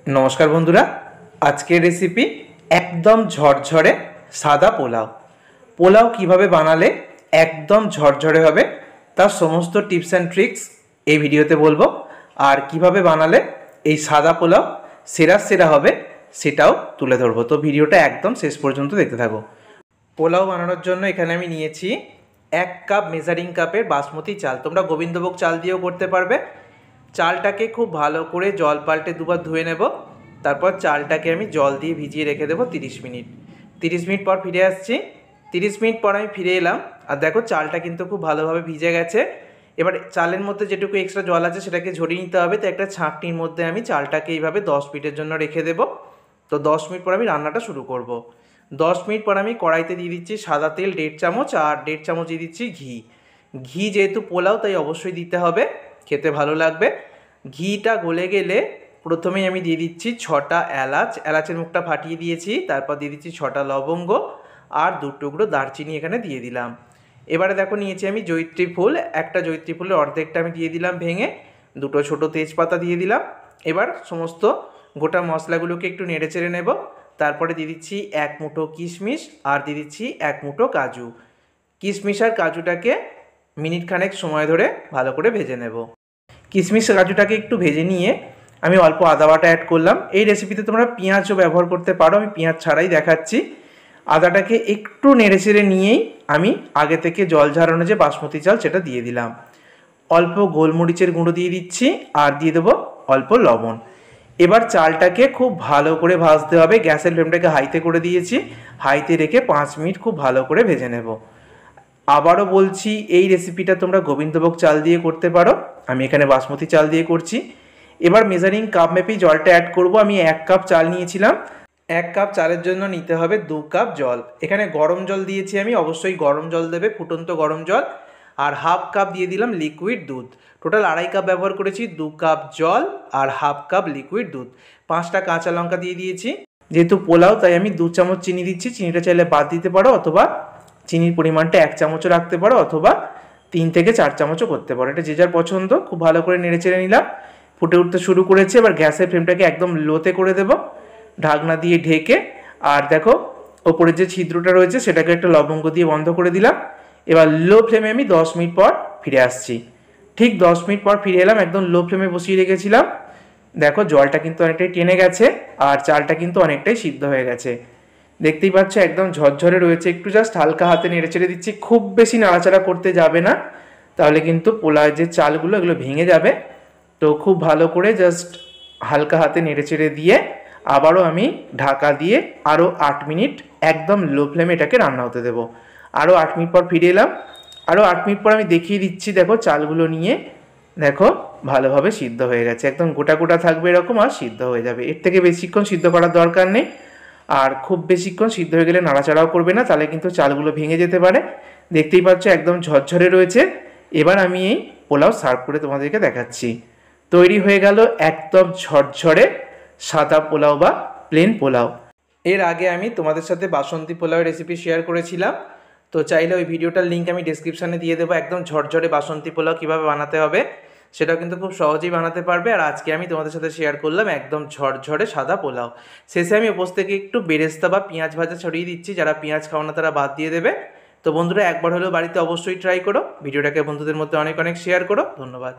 नमस्कार बंधुरा आजकेर रेसिपि एकदम झरझरे सादा पोलाव। पोलाव किभाबे बानाले एकदम झरझरे होबे तार समस्त टिप्स एंड ट्रिक्स এই ভিডিওতে বলবো। আর কিভাবে বানালে এই সাদা পোলাও সেরা সেরা হবে সেটাও তুলে ধরবো। তো ভিডিওটা একদম শেষ পর্যন্ত দেখতে থাকো। পোলাও বানানোর জন্য এখানে আমি নিয়েছি 1 কাপ মেজারিং কাপের বাসমতি চাল। তোমরা গোবিন্দভোগ চাল দিয়েও করতে পারবে। চালটাকে খুব ভালো করে জল পাল্টে দুবার ধুয়ে নেব। তারপর চালটাকে আমি জল দিয়ে ভিজিয়ে রেখে দেবো 30 মিনিট। 30 মিনিট পর ফিরে আসছি। 30 মিনিট পর আমি ফিরে এলাম আর দেখো চালটা কিন্তু খুব ভালোভাবে ভিজে গেছে। এবার চালের মধ্যে যেটুকু এক্সট্রা জল আছে সেটাকে ঝরিয়ে নিতে হবে। তো একটা ছাঁকনির মধ্যে আমি চালটাকে এইভাবে 10 মিনিটের জন্য রেখে দেব। তো 10 মিনিট পর আমি রান্নাটা শুরু করব। 10 মিনিট পর আমি কড়াইতে দিয়ে দিচ্ছি সাদা তেল 1.5 চামচ আর 1.5 চামচ দিয়ে দিচ্ছি ঘি। ঘি যেহেতু পোলাও তাই অবশ্যই দিতে হবে, খেতে ভালো লাগবে। ঘিটা গলে গেলে প্রথমেই আমি দিয়ে দিচ্ছি 6টা এলাচ, এলাচের মুখটা ফাটিয়ে দিয়েছি। তারপর দিয়ে দিচ্ছি 6টা লবঙ্গ আর 2 টুকরো দারচিনি এখানে দিয়ে দিলাম। এবারে দেখো নিয়েছি আমি জয়িত্রী ফুল, একটা জয়িত্রী ফুলের অর্ধেকটা আমি দিয়ে দিলাম ভেঙে। 2টো ছোটো তেজপাতা দিয়ে দিলাম। এবার সমস্ত গোটা মশলাগুলোকে একটু নেড়ে চেড়ে নেব। তারপরে দিয়ে দিচ্ছি 1 মুঠো কিশমিশ আর দিয়ে দিচ্ছি 1 মুঠো কাজু। কিশমিশ আর কাজুটাকে মিনিট খানেক সময় ধরে ভালো করে ভেজে নেব। কিশমিশ কাজুটাকে একটু ভেজে নিয়ে আমি অল্প আদা বাটা অ্যাড করলাম। এই রেসিপিতে তোমরা পেঁয়াজও ব্যবহার করতে পারো, আমি পেঁয়াজ ছাড়াই দেখাচ্ছি। আদাটাকে একটু নেড়ে চেড়ে নিয়েই আমি আগে থেকে জল ঝরানো যে বাসমতি চাল সেটা দিয়ে দিলাম। অল্প গোলমরিচের গুঁড়ো দিয়ে দিচ্ছি আর দিয়ে দেবো অল্প লবণ। এবার চালটাকে খুব ভালো করে ভাজতে হবে। গ্যাসের ফ্লেমটাকে হাইতে করে দিয়েছি, হাইতে রেখে 5 মিনিট খুব ভালো করে ভেজে নেব। আবারও বলছি এই রেসিপিটা তোমরা গোবিন্দভোগ চাল দিয়ে করতে পারো, আমি এখানে বাসমতি চাল দিয়ে করছি। এবার মেজারিং কাপ মেপেই জলটা অ্যাড করব। আমি 1 কাপ চাল নিয়েছিলাম, 1 কাপ চালের জন্য নিতে হবে 2 কাপ জল। এখানে গরম জল দিয়েছি আমি, অবশ্যই গরম জল দেবে, ফুটন্ত গরম জল। আর হাফ কাপ দিয়ে দিলাম লিকুইড দুধ। টোটাল 2.5 কাপ ব্যবহার করেছি। 2 কাপ জল আর হাফ কাপ লিকুইড দুধ। 5টা কাঁচা লঙ্কা দিয়ে দিয়েছি। যেহেতু পোলাও তাই আমি 2 চামচ চিনি দিচ্ছি। চিনিটা চাইলে বাদ দিতে পারো অথবা চিনির পরিমাণটা 1 চামচও রাখতে পারো অথবা 3 থেকে 4 চামচও করতে পারো, এটা যে যার পছন্দ। খুব ভালো করে নেড়ে চেড়ে নিলাম। ফুটে উঠতে শুরু করেছে। এবার গ্যাসের ফ্লেমটাকে একদম লোতে করে দেব, ঢাকনা দিয়ে ঢেকে। আর দেখো ওপরে যে ছিদ্রটা রয়েছে সেটাকে একটা লবঙ্গ দিয়ে বন্ধ করে দিলাম। এবার লো ফ্লেমে আমি 10 মিনিট পর ফিরে আসছি। ঠিক 10 মিনিট পর ফিরে এলাম, একদম লো ফ্লেমে বসিয়ে রেখেছিলাম। দেখো জলটা কিন্তু অনেকটাই টেনে গেছে আর চালটা কিন্তু অনেকটাই সিদ্ধ হয়ে গেছে। দেখতেই পাচ্ছ একদম ঝরঝরে রয়েছে। একটু জাস্ট হালকা হাতে নেড়ে চেড়ে দিচ্ছি, খুব বেশি নাড়াচাড়া করতে যাবে না, তাহলে কিন্তু পোলাওয়ের যে চালগুলো এগুলো ভেঙে যাবে। তো খুব ভালো করে জাস্ট হালকা হাতে নেড়ে চেড়ে দিয়ে আবারও আমি ঢাকা দিয়ে আরও 8 মিনিট একদম লো ফ্লেমে এটাকে রান্না হতে দেবো। আরও 8 মিনিট পর ফিরে এলাম। আরও 8 মিনিট পর আমি দেখিয়ে দিচ্ছি, দেখো চালগুলো নিয়ে দেখো ভালোভাবে সিদ্ধ হয়ে গেছে। একদম গোটা গোটা থাকবে এরকম আর সিদ্ধ হয়ে যাবে। এর থেকে বেশিক্ষণ সিদ্ধ করার দরকার নেই। আর খুব বেশিক্ষণ সিদ্ধ হয়ে গেলে নাড়াচাড়াও করবে না, তাহলে কিন্তু চালগুলো ভেঙে যেতে পারে। দেখতেই পাচ্ছ একদম ঝরঝরে রয়েছে। এবার আমি এই পোলাও সার্ভ করে তোমাদেরকে দেখাচ্ছি। তৈরি হয়ে গেল একদম ঝরঝরে সাদা পোলাও বা প্লেন পোলাও। এর আগে আমি তোমাদের সাথে বাসন্তী পোলাওয়ের রেসিপি শেয়ার করেছিলাম, তো চাইলে ওই ভিডিওটার লিঙ্ক আমি ডেসক্রিপশানে দিয়ে দেবো। একদম ঝরঝরে বাসন্তী পোলাও কীভাবে বানাতে হবে সেটাও কিন্তু খুব সহজেই বানাতে পারবে। আর আজকে আমি তোমাদের সাথে শেয়ার করলাম একদম ঝরঝরে সাদা পোলাও। শেষে আমি উপর থেকে একটু বেরেস্তা বা পেঁয়াজ ভাজা ছড়িয়ে দিচ্ছি, যারা পেঁয়াজ খাও না তারা বাদ দিয়ে দেবে। তো বন্ধুরা একবার হলেও বাড়িতে অবশ্যই ট্রাই করো। ভিডিওটাকে বন্ধুদের মধ্যে অনেক অনেক শেয়ার করো। ধন্যবাদ।